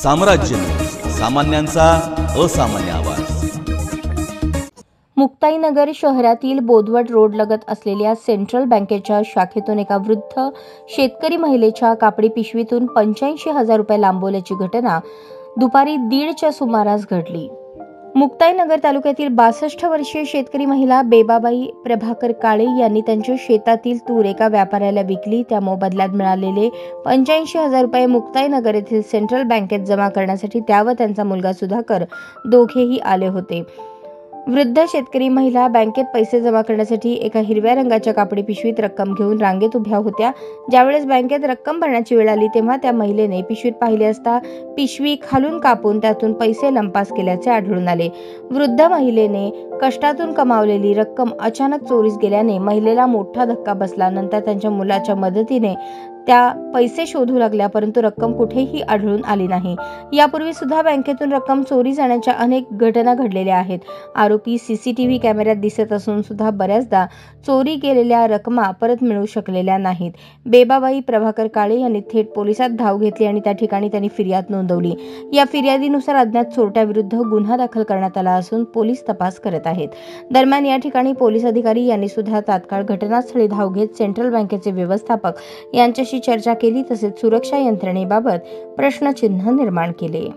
साम्राज्य, सामान्यांचा असामान्य आवाज। मुक्ताईनगर शहरातील बोदवड रोड लगत असलेल्या सेंट्रल बँकेच्या शाखेतून एका वृद्ध शेतकरी महिलेच्या कापडी पिशवीतून 85,000 रुपये लांबवल्याची घटना दुपारी 1:30च्या सुमारास घडली। मुक्ताईनगर तालुक्यातील 62 वर्षीय शेतकरी महिला बेबाबाई प्रभाकर काळे यांनी त्यांच्या शेतातील तूर एका व्यापाऱ्याला विकली। त्या मोबदल्यात मिळालेले 85,000 रुपये मुक्ताईनगर येथील सेंट्रल बँकेत जमा करण्यासाठी त्या व त्यांचा मुलगा सुधाकर दोघेही आले होते। वृद्ध शेतकरी महिला बँकेत पैसे जमा करण्यासाठी एका हिरव्या रंगाच्या कापडी पिशवीत रक्कम घेऊन रांगेत उभ्या होत्या। ज्यावेळेस बँकेत रक्कम भरण्याची वेळ आली तेव्हा त्या महिलेने पिशवीत पाहिले असता पिशवी खालून कापून त्यातून पैसे लंपास केल्याचे आढळून आले। वृद्ध महिलेने कष्टातून कमावलेली रक्कम अचानक चोरीस गेल्याने महिलेला मोठा धक्का बसला। नंतर त्यांच्या मुलाच्या मदतीने त्या पैसे शोधू लागल्या, परंतु रक्कम कुठेही आढळून आली नाही। यापूर्वी सुद्धा बँकेतून रक्कम चोरी जाण्याच्या अनेक घटना घडलेल्या आहेत। आरोपी सीसीटीव्ही कॅमेऱ्यात दिसत असून सुद्धा बऱ्याचदा चोरी केलेल्या रकमा परत मिळू शकलेल्या नाहीत। बेबाबाई प्रभाकर काळे यांनी थेट पोलिसात धाव घेतली आणि त्या ठिकाणी त्यांनी फिर्याद नोंदवली। या फिर्यादीनुसार अज्ञात चोरट्याविरुद्ध गुन्हा दाखल करण्यात आला असून पोलीस तपास करत आहेत। दरम्यान या ठिकाणी पोलीस अधिकारी यांनी सुद्धा तात्काळ घटनास्थळी धाव घेत सेंट्रल बँकेचे व्यवस्थापक यांच्याशी चर्चा केली, तसेच सुरक्षा यंत्रणेबाबत प्रश्नचिन्ह निर्माण केले।